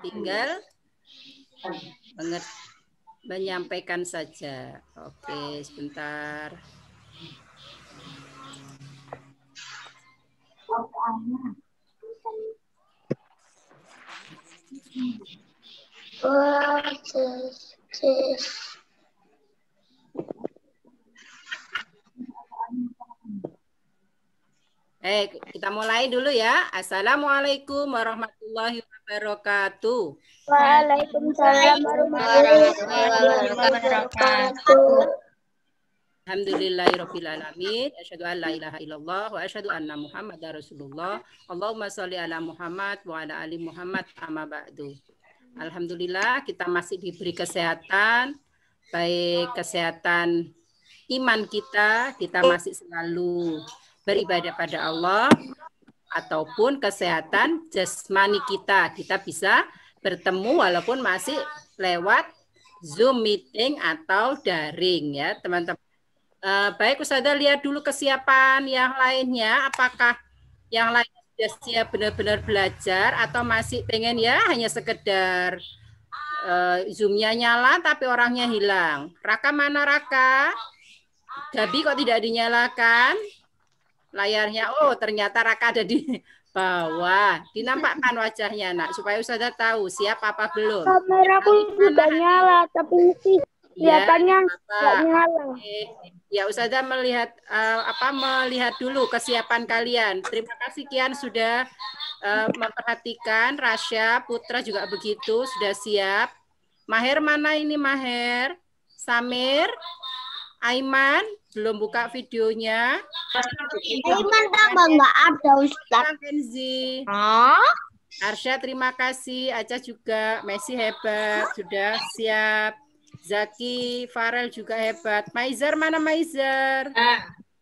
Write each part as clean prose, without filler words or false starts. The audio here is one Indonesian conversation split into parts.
tinggal menyampaikan saja. Oke, sebentar. Kita mulai dulu ya. Assalamualaikum warahmatullahi wabarakatuh. Waalaikumsalam warahmatullahi wabarakatuh. Alhamdulillahirabbil alamin. Asyhadu an la ilaha illallah wa asyhadu anna Muhammadar Rasulullah. Allahumma sholli ala Muhammad wa ala ali Muhammad amma ba'du. Alhamdulillah kita masih diberi kesehatan, baik kesehatan iman kita masih selalu beribadah pada Allah, ataupun kesehatan jasmani kita bisa bertemu walaupun masih lewat Zoom meeting atau daring ya teman-teman. Baik Ustazah, lihat dulu kesiapan yang lainnya, apakah yang lain sudah siap benar-benar belajar atau masih pengen ya hanya sekedar Zoom-nya nyala tapi orangnya hilang. Raka mana Raka? Gabi kok tidak dinyalakan layarnya? Oh, ternyata Raka ada di bawah. Dinampakkan wajahnya, Nak, supaya Ustazah tahu siap apa belum. Kameraku sudah nyala, tapi kelihatannya nggak nyala. Ya, Ustazah melihat melihat dulu kesiapan kalian. Terima kasih Kian sudah memperhatikan. Rasya, Putra juga begitu, sudah siap. Maher mana ini Maher? Samir? Aiman belum buka videonya. Aiman tambah nggak ada Ustaz. Kenzi. Arsya terima kasih. Aca juga. Messi hebat. Sudah siap. Zaki, Farel juga hebat. Maizar mana Maizar?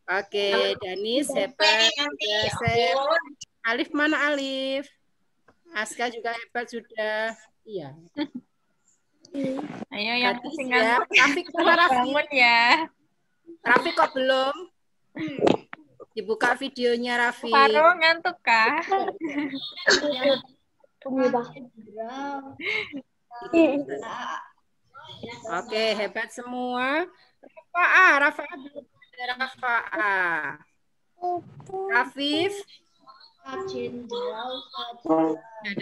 Oke, Danis hebat. Sudah siap. Alif mana Alif? Aska juga hebat sudah. Iya. Ayo yang siap. Rafiq mana bangun ya. Rafiq kok belum? Dibuka videonya Rafiq. Faro ngantuk kah? Oke, hebat semua. Rafa belum ada Rafa. Rafif. Ada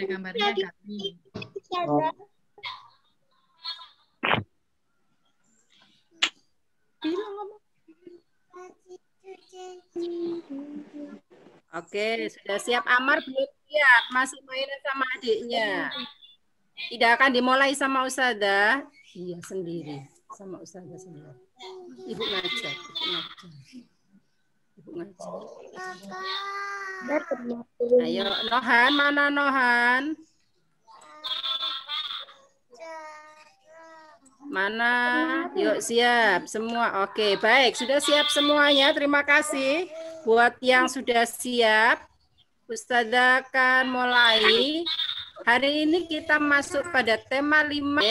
gambarnya kami. Oke, sudah siap. Amar belum siap, masih mainan sama adiknya. Tidak akan dimulai sama Ustazah. Iya, sendiri. Sama Ustazah sendiri. Ibu ngajar. Ibu ngajar. Ayo, Nohan. Mana Nohan? Mana? Yuk siap semua. Oke, baik. Sudah siap semuanya. Terima kasih buat yang sudah siap. Ustazah akan mulai. Hari ini kita masuk pada tema 5.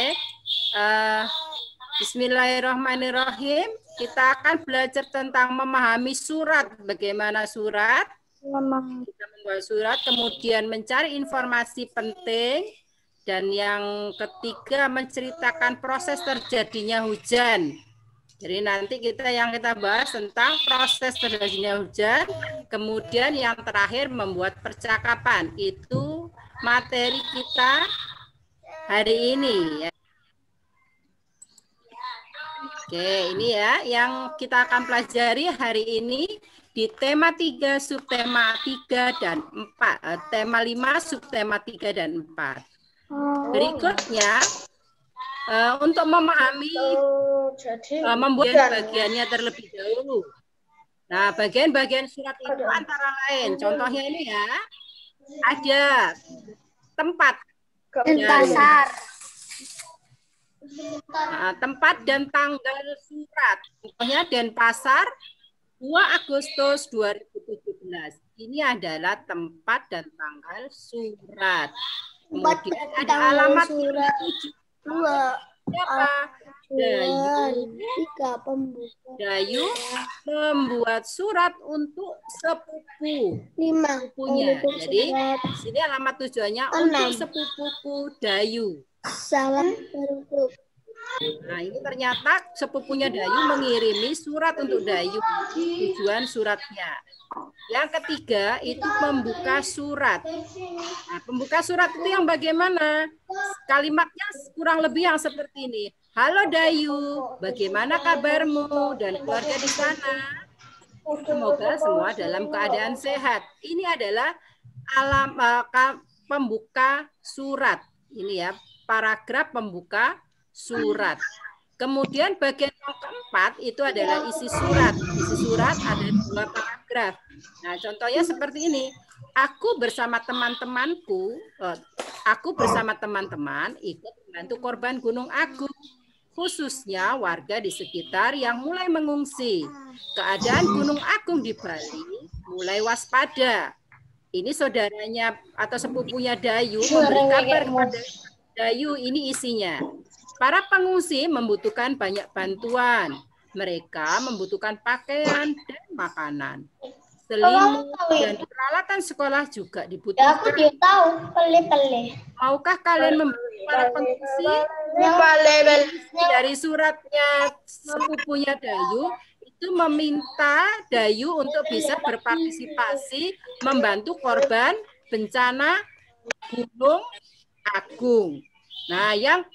Bismillahirrahmanirrahim. Kita akan belajar tentang memahami surat. Bagaimana surat? Kita membuat surat, kemudian mencari informasi penting. Dan yang ketiga menceritakan proses terjadinya hujan. Jadi nanti kita bahas tentang proses terjadinya hujan. Kemudian yang terakhir membuat percakapan. Itu materi kita hari ini. Oke, ini ya yang kita akan pelajari hari ini di tema 3, subtema 3 dan 4. Tema 5, subtema 3 dan 4. Berikutnya untuk memahami membuat bagiannya terlebih dahulu. Nah, bagian-bagian surat itu antara lain, contohnya ini ya, ada tempat dan pasar. Nah, tempat dan tanggal surat. Contohnya Denpasar 2 Agustus 2017. Ini adalah tempat dan tanggal surat. Kemudian ada alamat surat 2. Siapa? Dayu membuat surat untuk sepupu. 5. Sepupunya. Jadi di sini alamat tujuannya untuk sepupuku Dayu. Salam penutup. Nah, ini ternyata sepupunya Dayu mengirimi surat untuk Dayu. Tujuan suratnya. Yang ketiga itu membuka surat. Nah, pembuka surat itu yang bagaimana? Kalimatnya kurang lebih yang seperti ini. Halo Dayu, bagaimana kabarmu dan keluarga di sana? Semoga semua dalam keadaan sehat. Ini adalah pembuka surat. Ini ya, paragraf pembuka surat. Kemudian bagian yang keempat itu adalah isi surat. Isi surat ada 2 paragraf. Nah, contohnya seperti ini. Aku bersama teman-teman ikut membantu korban Gunung Agung, khususnya warga di sekitar yang mulai mengungsi. Keadaan Gunung Agung di Bali mulai waspada. Ini saudaranya atau sepupunya Dayu memberi kabar kepada Dayu, ini isinya. Para pengungsi membutuhkan banyak bantuan. Mereka membutuhkan pakaian dan makanan. Selimut dan peralatan sekolah juga dibutuhkan. Maukah kalian membantu para pengungsi? Dari suratnya sepupunya Dayu, itu meminta Dayu untuk bisa berpartisipasi membantu korban bencana Gunung Agung. Nah, yang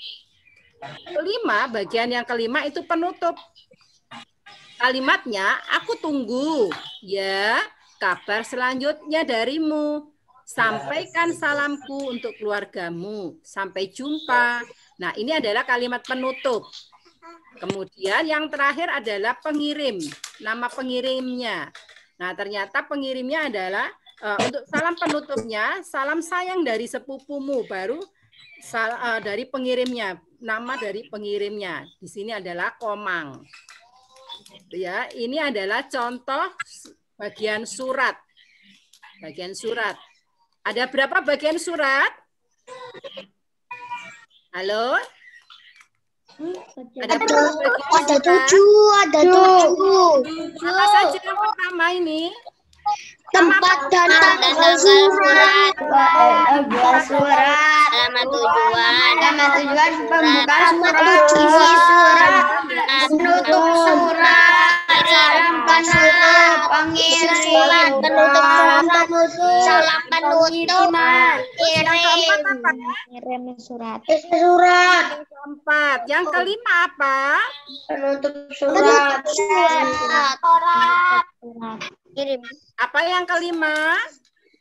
kelima, bagian yang kelima itu penutup. Kalimatnya, aku tunggu ya kabar selanjutnya darimu. Sampaikan salamku untuk keluargamu. Sampai jumpa. Nah, ini adalah kalimat penutup. Kemudian yang terakhir adalah pengirim. Nama pengirimnya. Nah, ternyata pengirimnya adalah untuk salam penutupnya, salam sayang dari sepupumu, baru dari pengirimnya. Nama dari pengirimnya di sini adalah Komang. Ya, ini adalah contoh bagian surat. Bagian surat. Ada berapa bagian surat? Halo? Ada berapa bagian surat? Ada 7. Apa saja yang pertama ini? Tempat dan tanggal surat. Surat. Alamat tujuan. Pembukaan surat. Isi surat. Penutup surat. Salam penutup. Pengirim. Penutup surat. Salam penutup. Kirim surat. Surat. Keempat. Yang kelima apa? Penutup surat. Surat. Kirim. Apa yang kelima?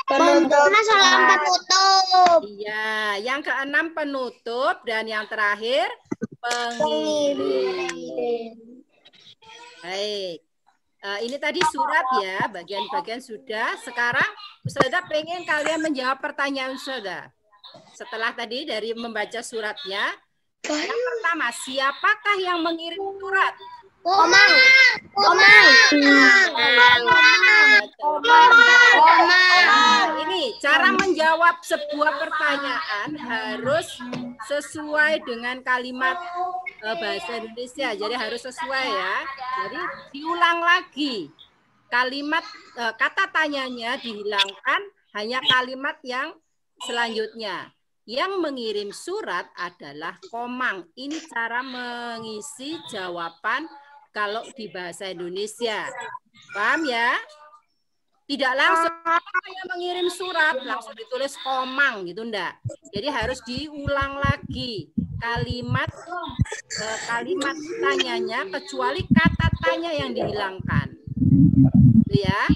Penutup salam penutup. Iya, yang keenam penutup dan yang terakhir pengirim. Baik. Ini tadi surat ya, bagian-bagian sudah. Sekarang Ustazah pengen kalian menjawab pertanyaan Ustazah. Setelah tadi dari membaca suratnya, yang pertama, siapakah yang mengirim surat? Komang. Ini cara menjawab sebuah pertanyaan harus sesuai dengan kalimat bahasa Indonesia. Jadi harus sesuai ya. Jadi diulang lagi. Kalimat kata tanyanya dihilangkan, hanya kalimat yang selanjutnya. Yang mengirim surat adalah Komang. Ini cara mengisi jawaban kalau di bahasa Indonesia. Paham ya? Tidak langsung yang mengirim surat langsung ditulis Komang gitu enggak. Jadi harus diulang lagi kalimat tanyanya kecuali kata tanya yang dihilangkan. Itu ya.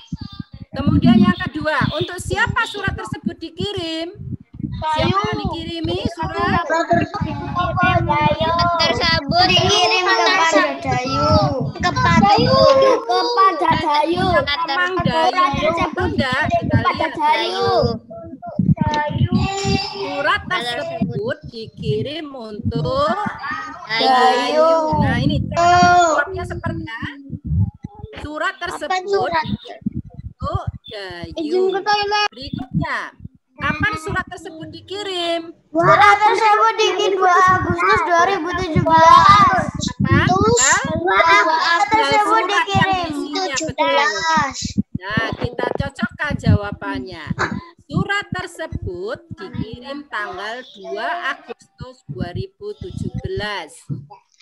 Kemudian yang kedua, untuk siapa surat tersebut dikirim? Siapa yang dikirimi surat? Tersebut dikirim kepada Dayu. Kepada Dayu. Komang Dayu. Enggak, kita lihat Dayu. Surat tersebut dikirim untuk Dayu. Nah, ini jawabnya seperti surat tersebut untuk Dayu. Berikutnya, kapan surat tersebut dikirim? Surat tersebut dikirim 2 Agustus 2017. tersebut surat yang dikirim isinya, 17. betul. Nah, kita cocokkan jawabannya. Surat tersebut dikirim tanggal 2 Agustus 2017.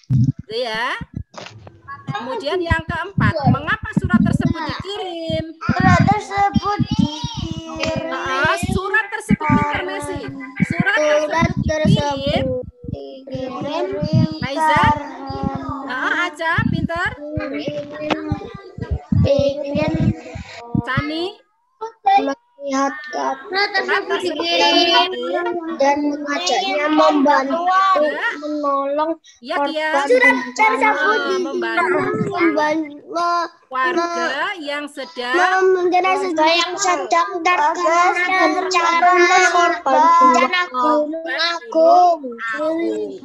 Itu ya. Kemudian yang keempat, mengapa surat tersebut dikirim? Surat tersebut dikirim. Surat tersebut Mercy. Surat tersebut dikirim. Naiza? Aja, pintar. Sani? Melihat tersebut dikirim dan mengajaknya membantu menolong korban. Surat tersebut membantu warga yang sedang terkena bencana Gunung Agung.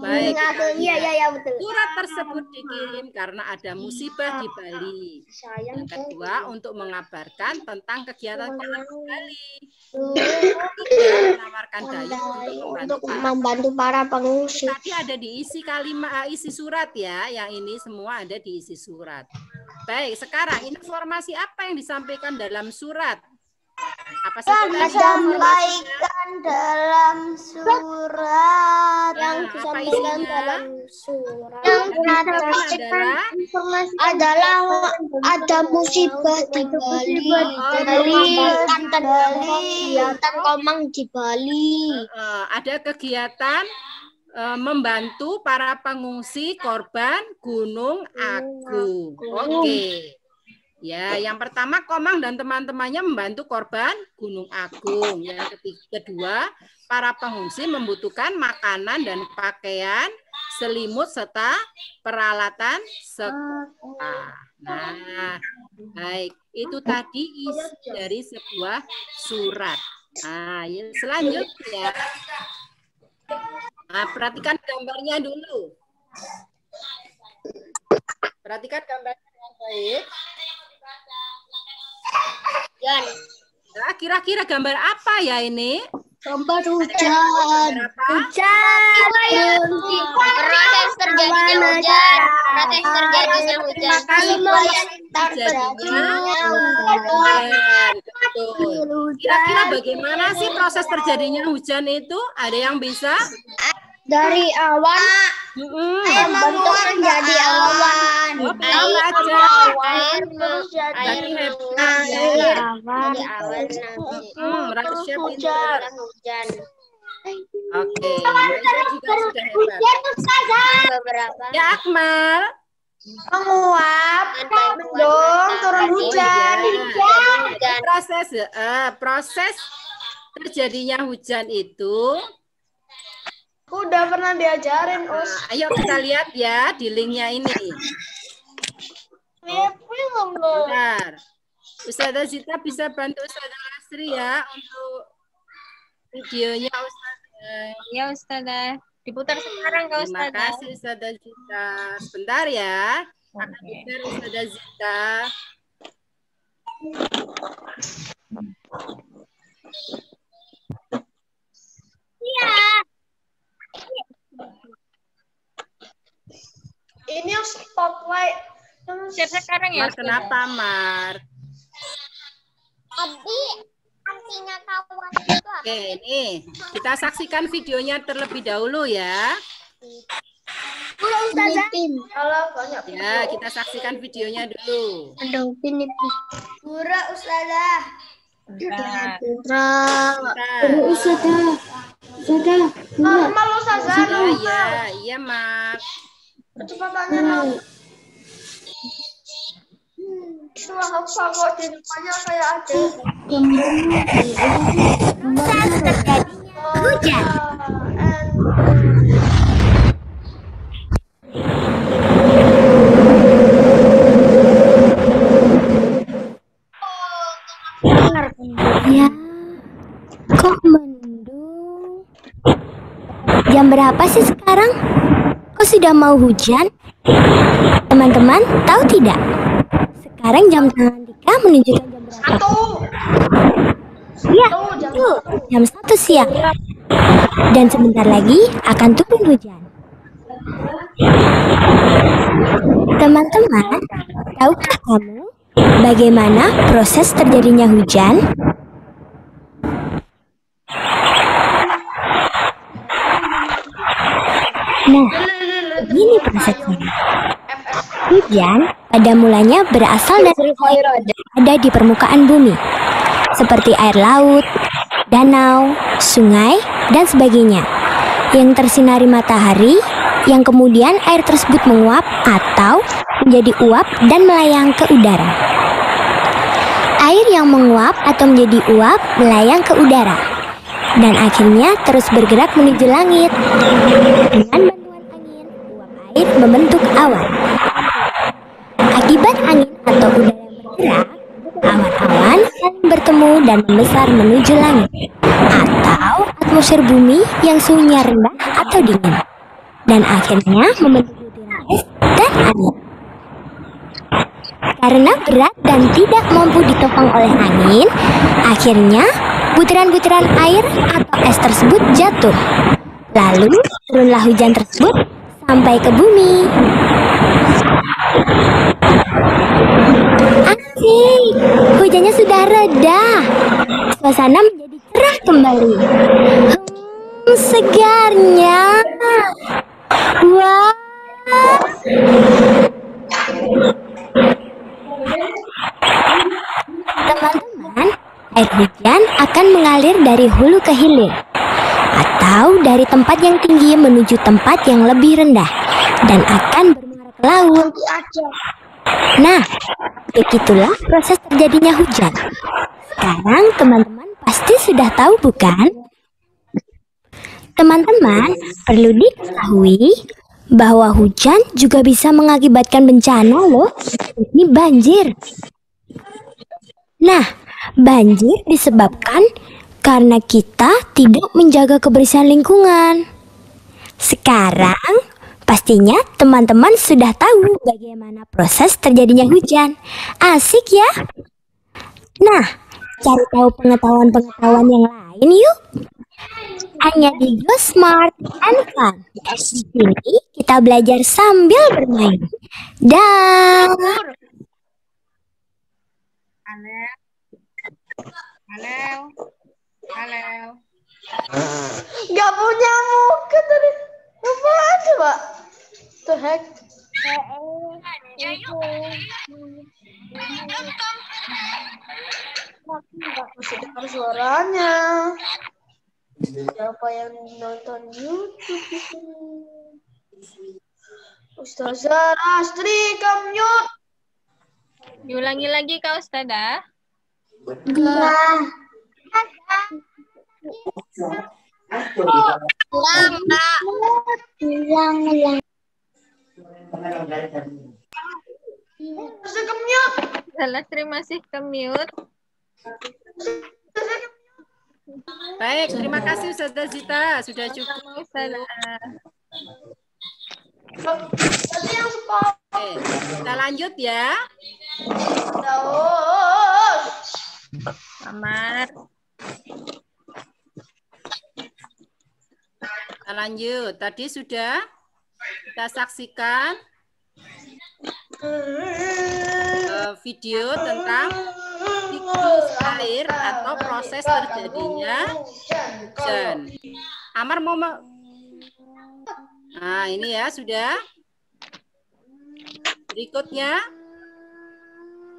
Baik. Iya betul. Surat tersebut dikirim karena ada musibah di Bali. Yang kedua, untuk mengabarkan tentang kegiatan di Bali. Menawarkan daya untuk membantu para pengungsi. Tadi ada di isi kalimat isi surat ya, yang ini semua ada di isi surat. Baik, sekarang informasi apa yang disampaikan dalam surat? Apa saja disampaikan dalam surat? Yang disampaikan dalam surat adalah ada musibah di Bali, kegiatan Komang di Bali. Ada kegiatan membantu para pengungsi korban Gunung Agung. Oke. Ya, yang pertama Komang dan teman-temannya membantu korban Gunung Agung. Yang kedua, para pengungsi membutuhkan makanan dan pakaian, selimut serta peralatan sekolah. Nah, baik. Itu tadi isi dari sebuah surat. Nah, selanjutnya. Nah, perhatikan gambarnya dulu. Perhatikan gambarnya dengan baik. Nah, kira-kira gambar apa ya ini? Gambar hujan. Proses terjadinya hujan. Proses terjadinya hujan. Kira-kira bagaimana sih proses terjadinya hujan itu? Ada yang bisa? Dari awan membentuk menjadi awan. Hujan. Oke, Maisha juga sudah hebat. Ya, Akmal. Menguap, mendung, turun hujan. Proses terjadinya hujan itu udah pernah diajarin, Us. Ayo kita lihat ya di linknya ini. Bentar. Ustazah Zita bisa bantu Ustazah Lasri ya untuk videonya Ustazah. Ya Ustazah. Diputar sekarang Kak Ustazah. Terima kasih Ustazah Zita. Sebentar ya. Akan putar Ustazah Zita. Iya. Ini yang spotlight. Siap sekarang ya. Mar, kenapa Mar? Abi, artinya kawan itu apa? Oke, ini kita saksikan videonya terlebih dahulu ya. Udah Ustazah. Kalau banyak. Ya, kita saksikan videonya dulu. Ada Upin itu. Pura Ustazah. Pura. Ustazah. Normal Ustazah. Iya, Mak. Kecepatannya normal. Cuma hafal kok di depannya kayak ada. Saat terjadinya hujan. Ya, kok mendung? Jam berapa sih sekarang? Kok sudah mau hujan? Teman-teman, tahu tidak? Sekarang jam tangan Dika menunjukkan jam berapa? Iya, jam 1 siang. Dan sebentar lagi akan turun hujan. Teman-teman, tahukah kamu bagaimana proses terjadinya hujan? Nah, begini prosesnya. Hujan pada mulanya berasal dari air yang ada di permukaan bumi, seperti air laut, danau, sungai, dan sebagainya, yang tersinari matahari, yang kemudian air tersebut menguap atau menjadi uap dan melayang ke udara. Air yang menguap atau menjadi uap melayang ke udara, dan akhirnya terus bergerak menuju langit. Dengan bantuan angin, uap air membentuk awan. Akibat angin atau udara yang bergerak, awan-awan saling bertemu dan membesar menuju langit, atau atmosfer bumi yang suhunya rendah atau dingin, dan akhirnya membentuk butiran es dan angin. Karena berat dan tidak mampu ditopang oleh angin, akhirnya butiran-butiran air atau es tersebut jatuh. Lalu turunlah hujan tersebut sampai ke bumi. Asik, hujannya sudah reda. Suasana menjadi cerah kembali. Segarnya. Wah. Teman-teman, air hujan akan mengalir dari hulu ke hilir, atau dari tempat yang tinggi menuju tempat yang lebih rendah, dan akan bermuara ke laut. Nah, begitulah proses terjadinya hujan. Sekarang teman-teman pasti sudah tahu, bukan? Teman-teman, perlu diketahui bahwa hujan juga bisa mengakibatkan bencana loh. Ini banjir. Nah, banjir disebabkan karena kita tidak menjaga kebersihan lingkungan. Sekarang, pastinya teman-teman sudah tahu bagaimana proses terjadinya hujan. Asik ya? Nah, cari tahu pengetahuan-pengetahuan yang lain yuk. Hanya di Go Smart and Fun. Di sini kita belajar sambil bermain. Dah. Halo. Gak punya muka tadi. Apa aja, Pak? The heck? Masih dengar suaranya. Siapa yang nonton YouTube di sini? Ustazah Rastri, kamu mute. Diulangi lagi Kak Ustazah. Ulang. Ustazah kamu mute. Lastri masih ke mute. Baik, terima kasih Ustazah Zita. Sudah cukup. Oke, kita lanjut ya. Amar. Kita lanjut. Tadi sudah kita saksikan video tentang siklus air atau proses terjadinya hujan. Amar mau nah ini ya sudah. Berikutnya,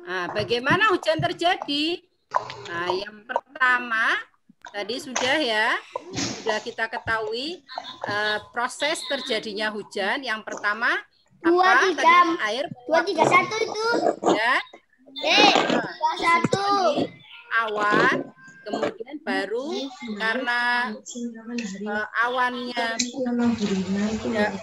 nah, bagaimana hujan terjadi? Nah, yang pertama tadi sudah ya, sudah kita ketahui proses terjadinya hujan. Yang pertama apa? Tadi air 231 itu. Ya. 231. Awan, kemudian baru karena awannya tidak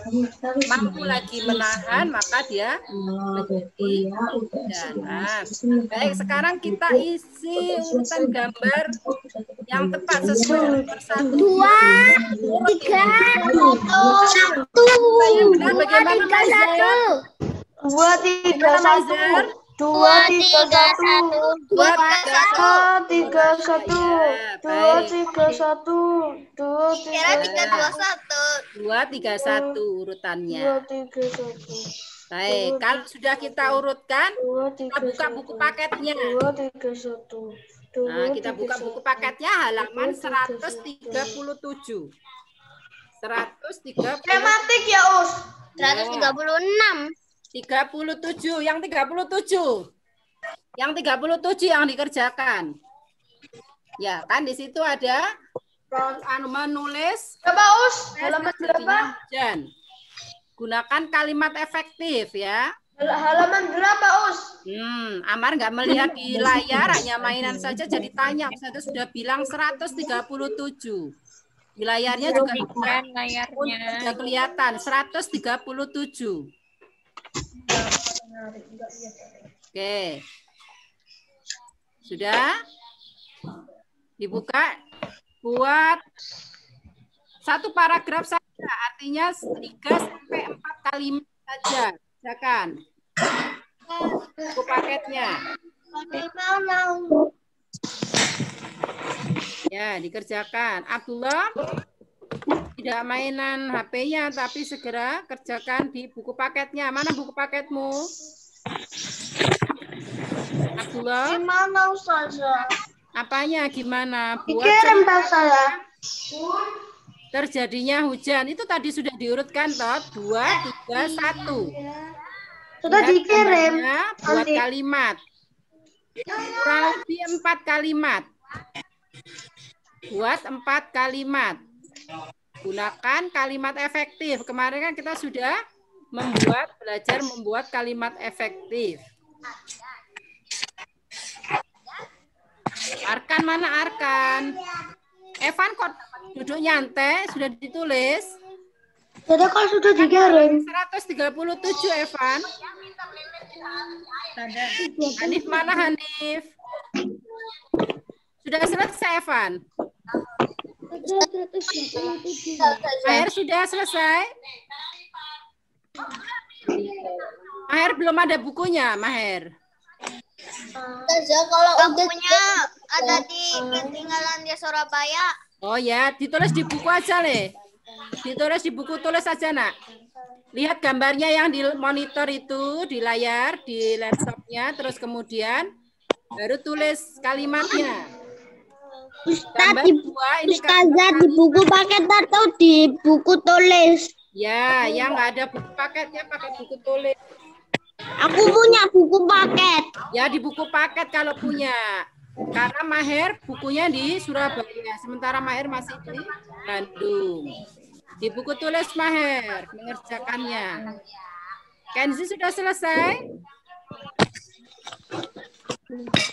mampu lagi menahan, maka dia menjadi hujan. Nah, baik, sekarang kita isi urutan gambar yang tepat sesuai nomor 1. 2, 3, 1. Benar, bagaimana Mazhar? 2, 3, 1. 231. 231. 231. 231 urutannya. 231. Baik, kalau sudah kita urutkan, kita buka buku paketnya. 231. Nah, kita buka buku paketnya halaman 137. 137. Tematik ya, Us. 136. 37, yang 37. Yang 37 yang dikerjakan. Ya, kan di situ ada menulis Berapa, Us? Halaman berapa? hujan. Gunakan kalimat efektif ya. Halaman berapa, Us? Amar nggak melihat di layar, hanya mainan saja jadi tanya. Saya sudah bilang 137. Di layarnya juga sudah kelihatan 137. Oke. Sudah? Dibuka. Buat satu paragraf saja, artinya 3 sampai 4 kalimat saja. Silakan. Buku paketnya. Ya, dikerjakan. Abdullah, tidak mainan HP-nya, tapi segera kerjakan di buku paketnya. Mana buku paketmu? Abdullah? Gimana, Ustazah? Apanya gimana? Buat Dikirim tak saya? Terjadinya hujan. Itu tadi sudah diurutkan, toh? 2, 3, 1. Sudah Lihat dikirim. gambarnya, buat kalimat. Kurang lebih 4 kalimat. Buat 4 kalimat. Gunakan kalimat efektif. Kemarin kan kita sudah belajar membuat kalimat efektif. Arkan mana Arkan? Evan kok duduk nyantai, sudah ditulis? Jadi kalau sudah dikirim. 137 Evan. Hanif mana Hanif? Sudah selesai Evan? Air sudah selesai? Maher belum ada bukunya, Maher. Kalau bukunya ada di ketinggalan di Surabaya. Oh ya, ditulis di buku aja, Le. Ditulis di buku, tulis aja, Nak. Lihat gambarnya yang di monitor itu, di layar, di laptopnya, terus kemudian baru tulis kalimatnya. Ustaz, di buku paket atau di buku tulis? Ya, yang nggak ada buku paketnya pakai buku tulis. Aku punya buku paket. Ya, di buku paket kalau punya. Karena Maher bukunya di Surabaya, sementara Maher masih di Bandung. Di buku tulis Maher mengerjakannya. Kenzi sudah selesai?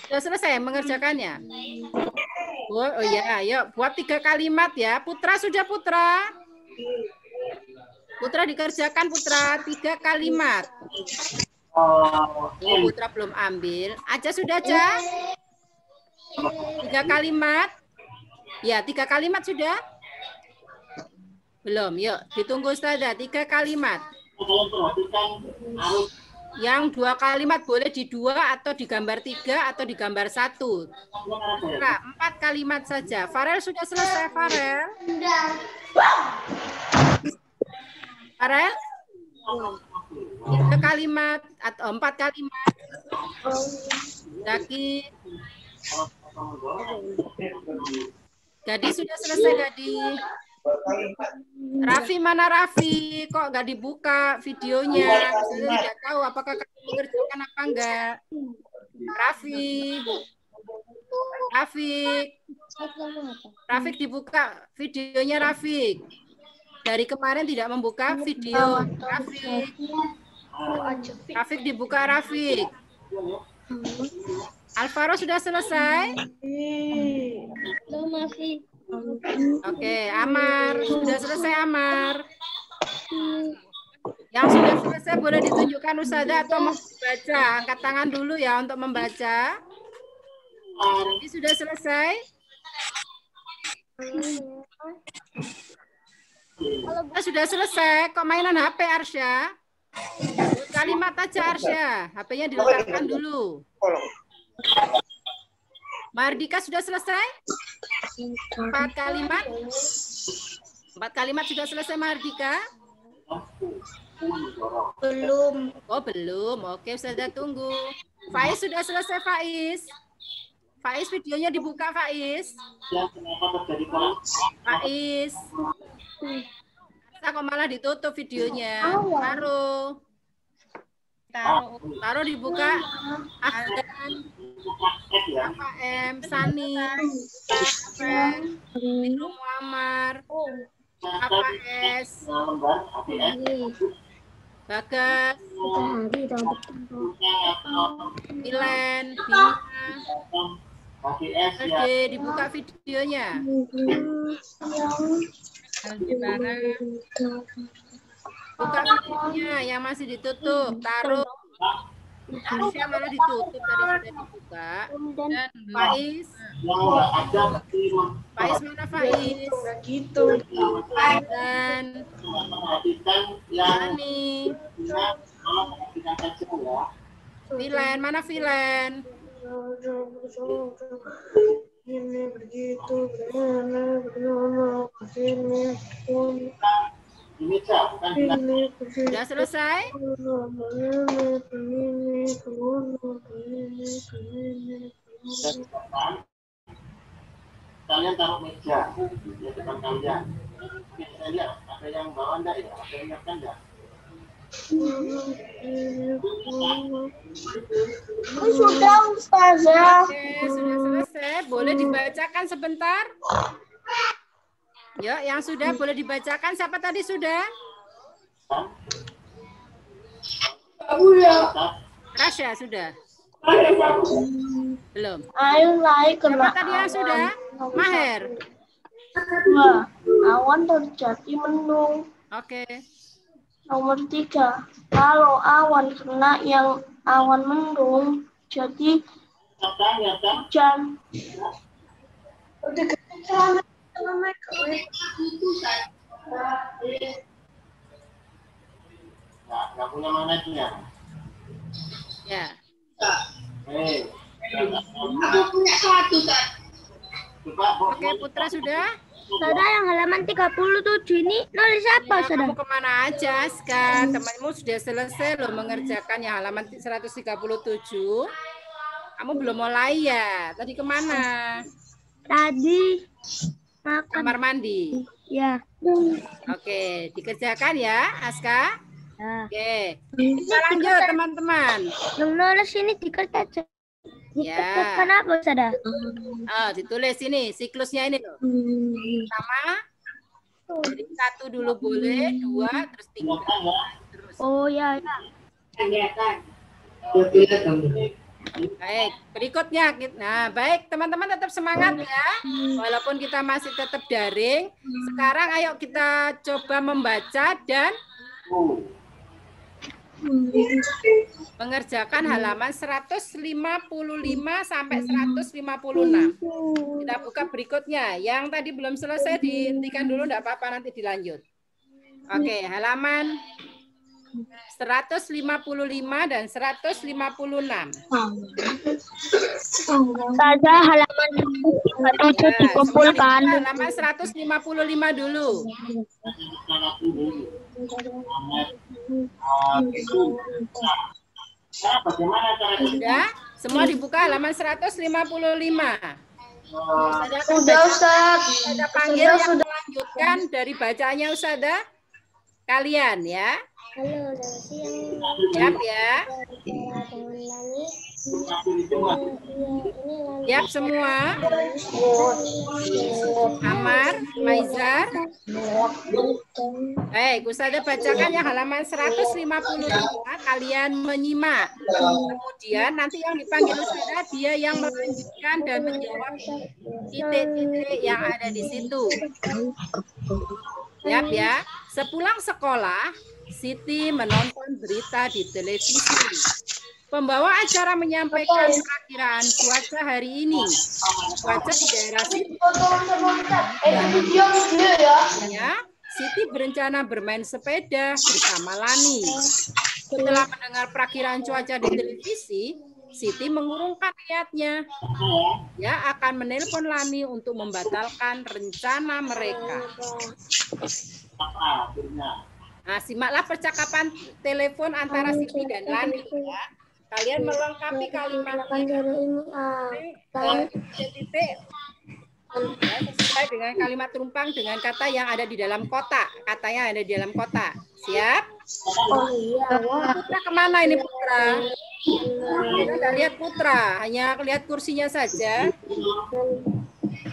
Sudah selesai mengerjakannya? Oh ya, ayo buat 3 kalimat ya. Putra sudah Putra? Putra dikerjakan Putra 3 kalimat. Oh, Putra belum ambil. Aja sudah Aja? 3 kalimat. Ya, 3 kalimat sudah? Belum. Yuk, ditunggu Ustazah. 3 kalimat. Yang 2 kalimat boleh di 2 atau di gambar 3 atau di gambar 1. Nah, 4 kalimat saja. Farel sudah selesai, Farel? Farel? 3 kalimat atau 4 kalimat. Zaki. Gadi sudah selesai, Gadi. Raffi mana Raffi? Kok nggak dibuka videonya? Saya tidak tahu apakah kamu mengerjakan apa enggak. Raffi. Rafik dibuka videonya Rafik. Dari kemarin tidak membuka video Rafik. Rafik dibuka Rafik. Alvaro sudah selesai? Masih. Oke, Amar. Sudah selesai, Amar. Yang sudah selesai boleh ditunjukkan Ustazah atau mau membaca. Angkat tangan dulu ya untuk membaca. Ini sudah selesai? Sudah selesai. Kok mainan HP, Arsya? Kalimat aja Arsya. HP-nya diletakkan dulu. Mardika sudah selesai? 4 kalimat? 4 kalimat sudah selesai Mardika? Belum. Oh belum. Oke, sudah tunggu. Faiz sudah selesai Faiz? Faiz videonya dibuka Faiz? Faiz. Kok malah ditutup videonya? Taruh dibuka. Ahdan, AKM, Sani, Nino Muammar, AKS, Bagas, Milen, Bina, Ade, dibuka videonya. Buka videonya yang masih ditutup, taruh. Harusnya malah ditutup, tadi sudah dibuka. Dan Faiz. Faiz mana Faiz? Dan Yani. Vilen, mana Vilen? Ini begitu, begini. Sudah selesai? Kalian taruh meja di depan kalian. Saya lihat ada yang bawa enggak ya? Ada yang nyiapkan enggak? Sudah Ustazah. Oke, sudah selesai. Boleh dibacakan sebentar? Ya, yang sudah boleh dibacakan. Siapa tadi sudah? Rasya sudah? Belum. Ayo naik ke Siapa tadi yang sudah? Maher. Awan terjadi mendung. Oke. Nomor 3. Kalau awan kena yang awan mendung, jadi hujan. Nggak punya manajnya. Ya. Oke, Putra sudah? Saudara yang halaman 37 ini nulis apa, Ya, saudara? kamu kemana aja, Ska? Temanmu sudah selesai loh mengerjakan yang halaman 137. Kamu belum mulai ya? Tadi kemana? Tadi makan. Kamar mandi. Ya. Oke, dikerjakan ya, Aska. Ya. Oke, kita lanjut teman-teman. Yang nulis ini di kertas. Ya. Kenapa, saudara? Oh, ditulis ini siklusnya ini loh. Pertama, jadi 1 dulu boleh, 2, terus 3. Terus. Oh ya. Baik, berikutnya. Nah, baik teman-teman tetap semangat ya. Walaupun kita masih tetap daring. Sekarang ayo kita coba membaca dan mengerjakan halaman 155 sampai 156. Kita buka berikutnya. Yang tadi belum selesai dihentikan dulu, enggak apa-apa, nanti dilanjut. Oke, halaman 155 dan 156. Saja halaman 37 dikumpulkan. Halaman 155 dulu. Sudah? Semua dibuka halaman 155. Sudah Ustaz. Ada panggil yang melanjutkan dari bacanya Ustazah. Kalian ya. Halo, selamat siang. Siap ya. Siap semua. Amar, Maizar. Baik, Ustazah bacakan ya halaman 155. Kalian menyimak. Kemudian nanti yang dipanggil Ustazah dia yang melanjutkan dan menjawab titik-titik yang ada di situ. Siap ya. Sepulang sekolah, Siti menonton berita di televisi. Pembawa acara menyampaikan perakiraan cuaca hari ini. Cuaca di daerah Siti ya, Siti berencana bermain sepeda bersama Lani. Setelah mendengar perakiraan cuaca di televisi, Siti mengurungkan niatnya. Dia akan menelpon Lani untuk membatalkan rencana mereka. Nah, simaklah percakapan telepon antara Siti dan Lani ya. Kalian melengkapi kalimatnya titik ya, sesuai dengan kalimat terumpang dengan kata yang ada di dalam kotak. Katanya ada di dalam kotak. Siap? Oh iya. Putra kemana ini Putra? Kita tidak lihat Putra, hanya lihat kursinya saja.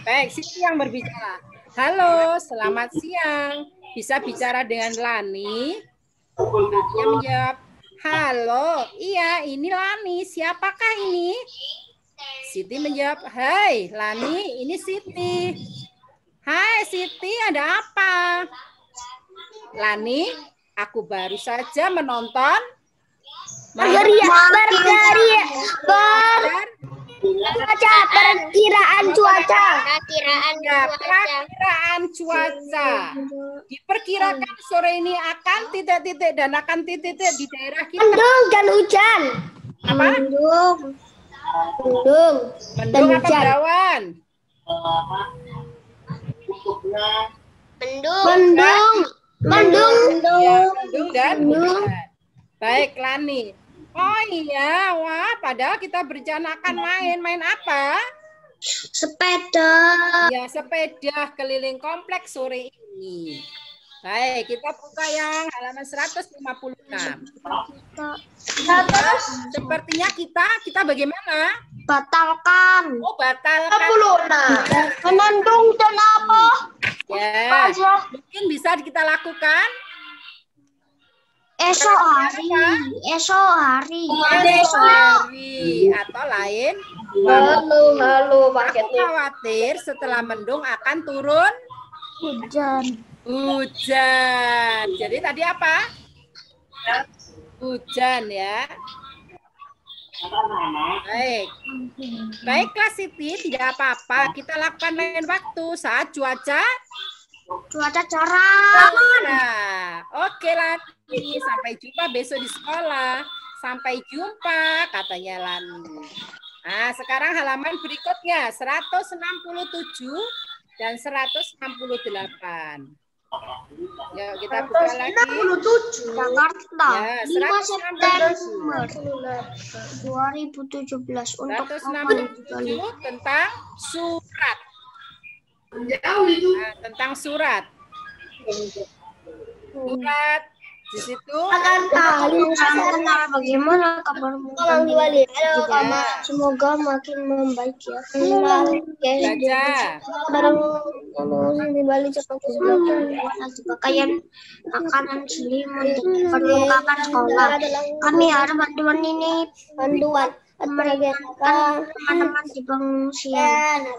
Baik, Siti yang berbicara. Halo, selamat siang. Bisa bicara dengan Lani? Dia menjawab, halo, iya ini Lani. Siapakah ini? Siti menjawab, hai Lani, ini Siti. Hai Siti, ada apa? Lani, aku baru saja menonton perkiraan cuaca. Perakiraan cuaca. Diperkirakan sore ini akan titik-titik dan akan titik-titik di daerah kita. Mendung dan hujan. Apa? Mendung Mendung apa berawan? Mendung Ya, mendung dan hujan. Baik, Lani. Oh iya, wah, padahal kita berencanakan main apa? sepeda. Ya, sepeda keliling kompleks sore ini. Baik, kita buka yang halaman 156. Sepertinya kita bagaimana? Batalkan. Oh, batalkan. Mendung dan apa? Ya, mungkin bisa kita lakukan. Esok hari. Atau lain. Halo, Aku khawatir setelah mendung akan turun hujan. Jadi tadi apa? Hujan ya. Baiklah Siti, tidak apa-apa. Kita lakukan lain waktu saat cuaca cerah. Nah, oke Lani. Sampai jumpa besok di sekolah. Sampai jumpa, katanya Lani. Nah, sekarang halaman berikutnya 167 dan 168. Yuk kita buka lagi. 167 Jakarta. Ya, 5 September 2017 untuk 167 tentang surat. Nah, tentang surat. Surat di situ bagaimana kabarmu? Semoga makin membaik ya. Baca. Di Bali cepat pakaian makanan selimut perlengkapan sekolah. Kami harap bantuan ini teman-teman di pengungsian.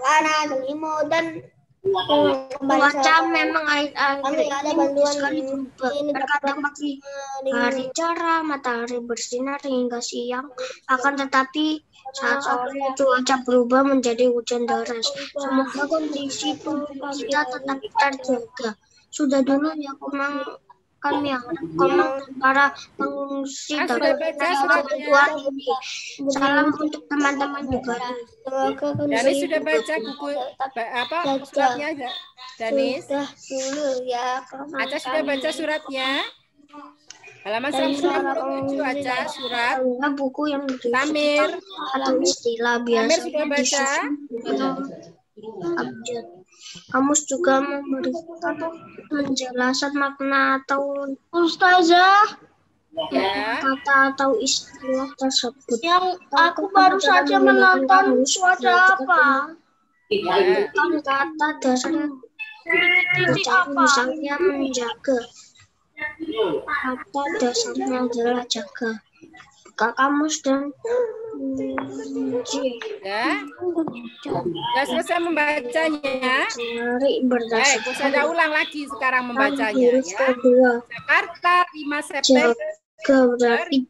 Selimut dan cuaca memang akhir-akhir ini sekali berubah. Terkadang pagi hari cerah, matahari bersinar hingga siang. Akan tetapi saat sore cuaca berubah menjadi hujan deras. Semoga kondisi kita tetap terjaga. Sudah dulu ya kami harap para pengungsi dapat bantuan ini. Salam untuk teman-teman juga. Danis sudah baca buku suratnya aja. Danis. Dulu ya. Aca sudah baca suratnya. Halaman 157 Aca surat. Buku yang Tamir. Atau istilah biasa. Tamir sudah baca. Kamus juga memberikan penjelasan makna atau ustazah kata atau istilah tersebut. Yang aku baru saja menonton cuaca apa? Kata dasarnya misalnya menjaga. Kata dasarnya adalah jaga. Buka kamus dan ya. Sudah selesai membacanya. Baik, saya ulang lagi sekarang membacanya ya. Jakarta 5 September. Berarti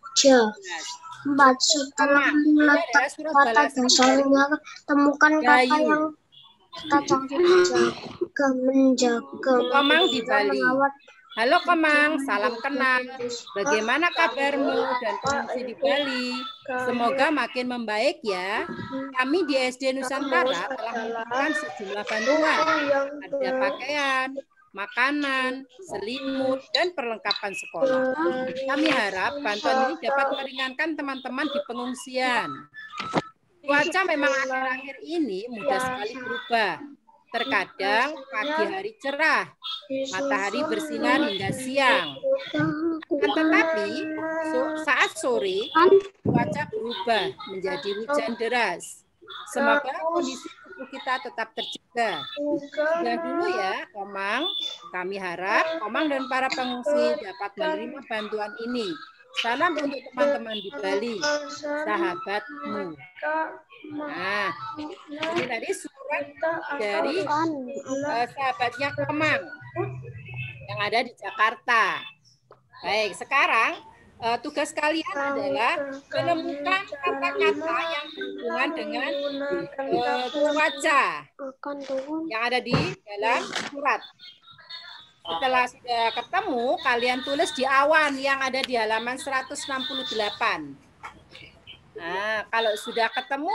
setelah meletak kata dasarnya temukan kata yang Kita menjaga. Komang di Bali. Halo Komang, salam kenal. Bagaimana kabarmu dan kondisi di Bali? Semoga makin membaik ya. Kami di SD Nusantara telah memberikan sejumlah bantuan. Ada pakaian, makanan, selimut, dan perlengkapan sekolah. Kami harap bantuan ini dapat meringankan teman-teman di pengungsian. Cuaca memang akhir-akhir ini mudah sekali berubah. Terkadang pagi hari cerah, matahari bersinar hingga siang. Tetapi saat sore, cuaca berubah menjadi hujan deras. Semoga kondisi tubuh kita tetap terjaga. Dan dulu ya, Komang, kami harap Komang dan para pengungsi dapat menerima bantuan ini. Salam untuk teman-teman di Bali, sahabatmu. Nah, ini tadi surat dari sahabatnya Komang yang ada di Jakarta. Baik, sekarang tugas kalian adalah menemukan kata-kata yang berhubungan dengan cuaca yang ada di dalam surat. Setelah sudah ketemu, kalian tulis di awan yang ada di halaman 168. Nah, kalau sudah ketemu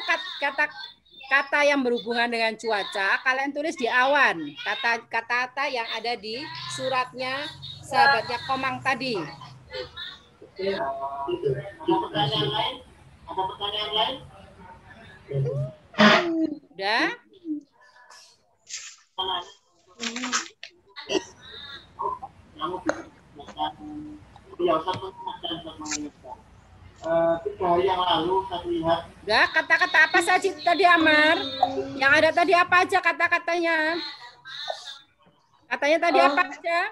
kata yang berhubungan dengan cuaca, kalian tulis di awan. Kata-kata yang ada di suratnya sahabatnya Komang tadi. Ada pertanyaan lain? Udah? Tiga hari yang lalu saya lihat. Udah, kata-kata apa saja tadi Amar? Yang ada tadi apa aja kata-katanya? Katanya tadi apa aja?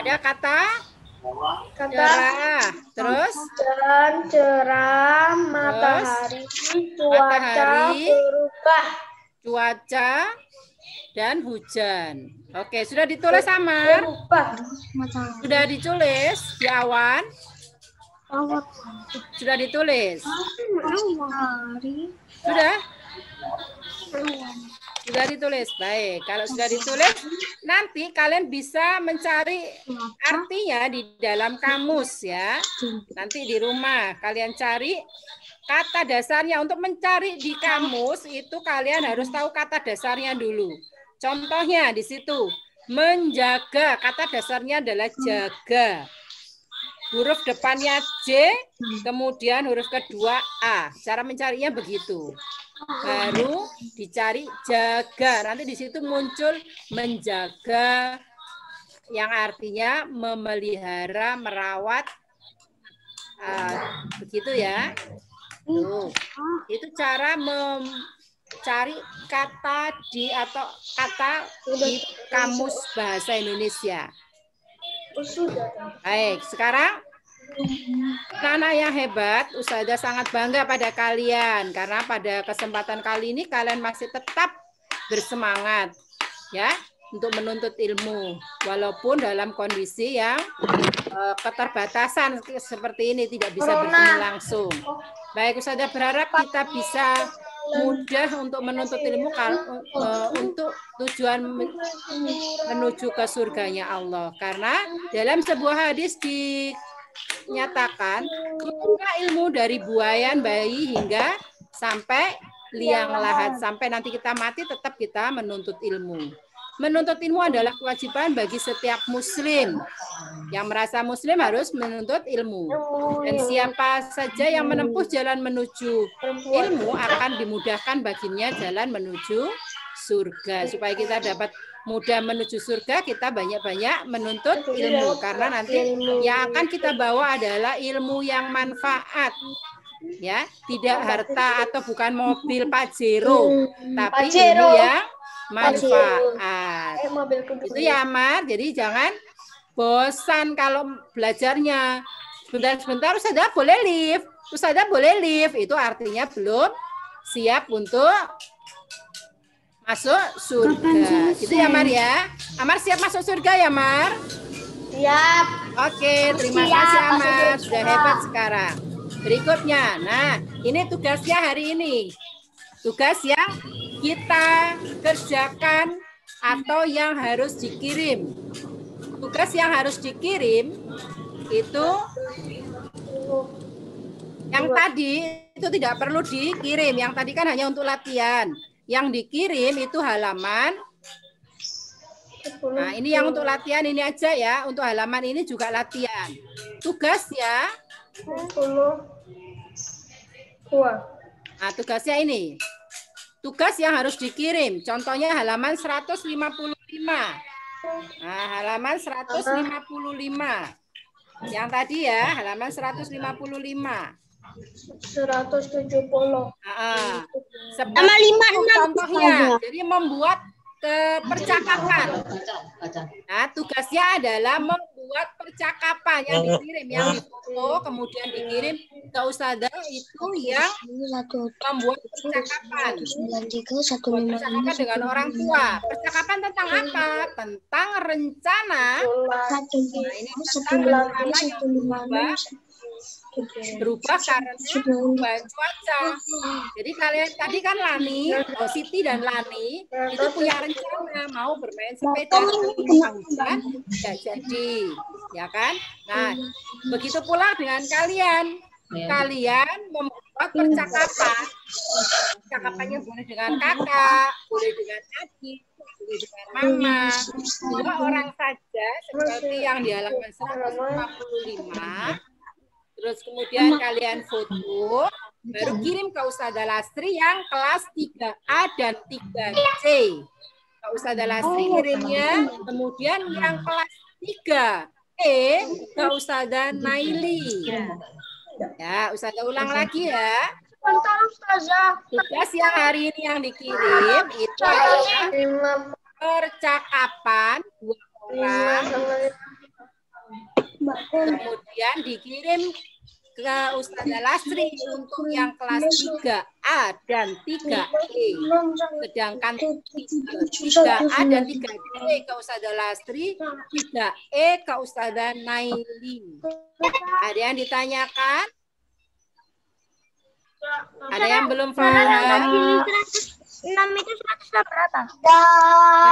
Ada kata cerah, terus cerah, matahari, cuaca berubah, cuaca, dan hujan. Oke, sudah ditulis Amar? Sudah ditulis di awan? Sudah ditulis? Sudah? Sudah ditulis. Baik, kalau sudah ditulis, nanti kalian bisa mencari artinya di dalam kamus ya. Nanti di rumah kalian cari kata dasarnya. Untuk mencari di kamus itu kalian harus tahu kata dasarnya dulu. Contohnya di situ, menjaga, kata dasarnya adalah jaga. Huruf depannya J, kemudian huruf kedua A. Cara mencarinya begitu. Baru dicari jaga. Nanti di situ muncul menjaga, yang artinya memelihara, merawat. Begitu ya. Tuh. Itu cara cari kata di kamus bahasa Indonesia. Baik, sekarang anak-anak yang hebat, Ustazah sangat bangga pada kalian karena pada kesempatan kali ini kalian masih tetap bersemangat ya untuk menuntut ilmu walaupun dalam kondisi yang keterbatasan seperti ini, tidak bisa bertemu langsung. Baik, Ustazah berharap kita bisa mudah untuk menuntut ilmu untuk tujuan menuju ke surganya Allah. Karena dalam sebuah hadis dinyatakan ilmu dari buayan bayi hingga sampai liang lahat, sampai nanti kita mati tetap kita menuntut ilmu. Menuntut ilmu adalah kewajiban bagi setiap muslim. Yang merasa muslim harus menuntut ilmu. Dan siapa saja yang menempuh jalan menuju ilmu akan dimudahkan baginya jalan menuju surga. Supaya kita dapat mudah menuju surga, kita banyak-banyak menuntut ilmu. Karena nanti yang akan kita bawa adalah ilmu yang manfaat. Ya, tidak harta atau bukan mobil Pajero, tapi ilmu yang manfaat. Itu ya Amar. Jadi jangan bosan kalau belajarnya. Sebentar-sebentar Ustazah boleh live. Ustazah boleh live. Itu artinya belum siap untuk masuk surga. Itu ya Amar ya. Amar siap masuk surga ya Amar? Siap. Oke, terima kasih Amar. Sudah hebat sekarang. Berikutnya. Nah, ini tugasnya hari ini. Tugas yang kita kerjakan atau yang harus dikirim. Tugas yang harus dikirim itu yang tadi itu tidak perlu dikirim. Yang tadi kan hanya untuk latihan. Yang dikirim itu halaman. Nah, ini yang untuk latihan ini aja ya. Untuk halaman ini juga latihan. Tugasnya. Nah, tugasnya ini. Tugas yang harus dikirim. Contohnya halaman 155. Nah, halaman 155. Yang tadi ya, halaman 155. 170. Sama 56 contohnya. Jadi membuat percakapan. Nah, tugasnya adalah membuat percakapan yang dikirim, yang difoto, kemudian dikirim ke Ustazah itu yang membuat percakapan. Percakapan dengan orang tua. Percakapan tentang apa? Tentang rencana. Nah, ini tentang rencana yang berubah karena perubahan cuaca. Jadi kalian tadi kan Lani, Siti dan Lani itu punya rencana mau bermain sepeda hujan, tidak jadi, ya kan? Nah, begitu pula dengan kalian. Kalian membuat percakapan. Percakapannya boleh dengan kakak, boleh dengan adik, boleh dengan mama. 2 orang saja seperti yang di halaman 155. Terus kemudian kalian foto, baru kirim ke Ustazah Lastri yang kelas 3A dan 3C. Ke Ustazah Lastri kirimnya, kemudian yang kelas 3E ke Ustazah Naili. Ya, Ustazah ulang lagi ya. Tugas yang hari ini yang dikirim itu adalah percakapan 2 orang. Kemudian dikirim ke Ustazah Lastri untuk yang kelas 3A dan 3E. Sedangkan 3A dan 3E ke Ustazah Lastri, 3E ke Ustazah Naili. Ada yang ditanyakan? Ada yang belum paham? 6 itu 100 berapa?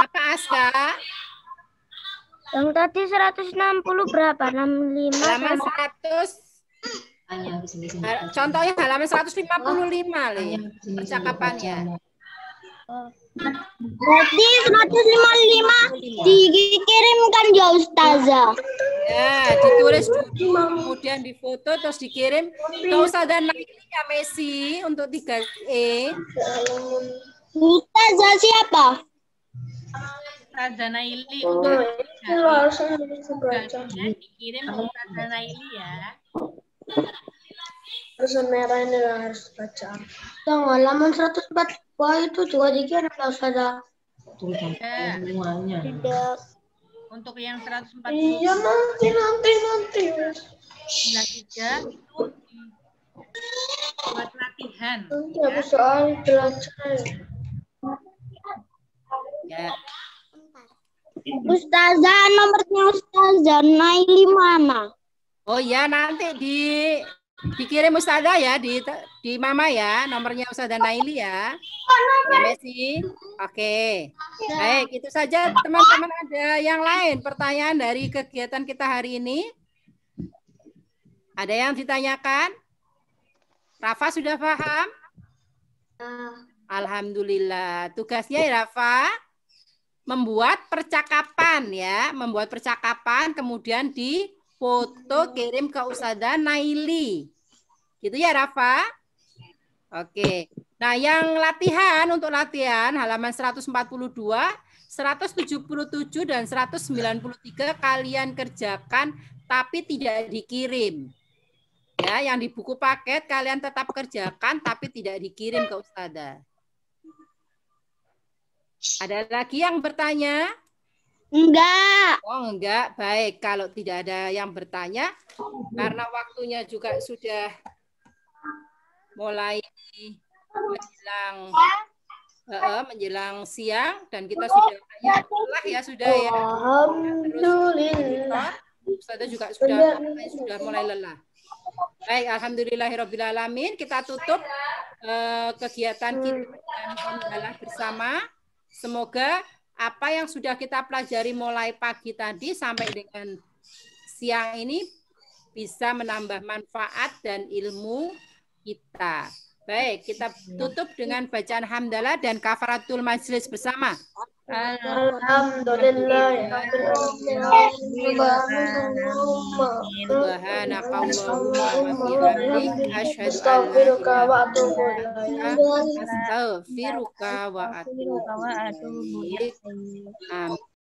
Apa Aska? Yang tadi 160 berapa? 65 halaman 100. Contohnya halaman 155 Li, percakapannya. Berarti 155 dikirimkan ya Ustazah. Ya, ditulis dulu, kemudian difoto terus dikirim ke Ustazah Naili ya Messi untuk 3E. Ustazah siapa? Ustazah Naili untuk dikirim ke Ustazah Naili ya. Terus merah ini harus baca. Yang halaman 140 itu juga dikirim ya Ustazah. Semuanya. Tidak. Untuk yang 140. Iya nanti. Juga itu buat latihan. Nanti aku soal belajar. Ya. Ustazah, nomornya Ustazah Naili mana? Oh ya, nanti dikirim Ustazah ya di Mama ya, nomornya Ustazah Naili ya. Ya Messi. Oke. Baik, itu saja teman-teman. Ada yang lain pertanyaan dari kegiatan kita hari ini? Ada yang ditanyakan? Rafa sudah paham? Alhamdulillah. Tugasnya ya Rafa membuat percakapan ya, membuat percakapan kemudian difoto kirim ke Ustazah Naili. Gitu ya Rafa? Oke. Nah, yang latihan untuk latihan halaman 142, 177 dan 193 kalian kerjakan tapi tidak dikirim. Ya, yang di buku paket kalian tetap kerjakan tapi tidak dikirim ke Ustazah. Ada lagi yang bertanya? Enggak. Oh, enggak. Baik, kalau tidak ada yang bertanya, karena waktunya juga sudah mulai menjelang siang dan kita sudah ya sudah ya. Alhamdulillah. Ustazah juga sudah mulai lelah. Baik, alhamdulillahirabbil alamin. Kita tutup kegiatan kita dengan hamdalah bersama. Semoga apa yang sudah kita pelajari mulai pagi tadi sampai dengan siang ini bisa menambah manfaat dan ilmu kita. Baik, kita tutup dengan bacaan hamdalah dan kafaratul majlis bersama. Alhamdulillah. Subhanakallahumma wa bihamdik asyhadu an la ilaha illa anta astaghfiruka wa atubu ilaik. Amin.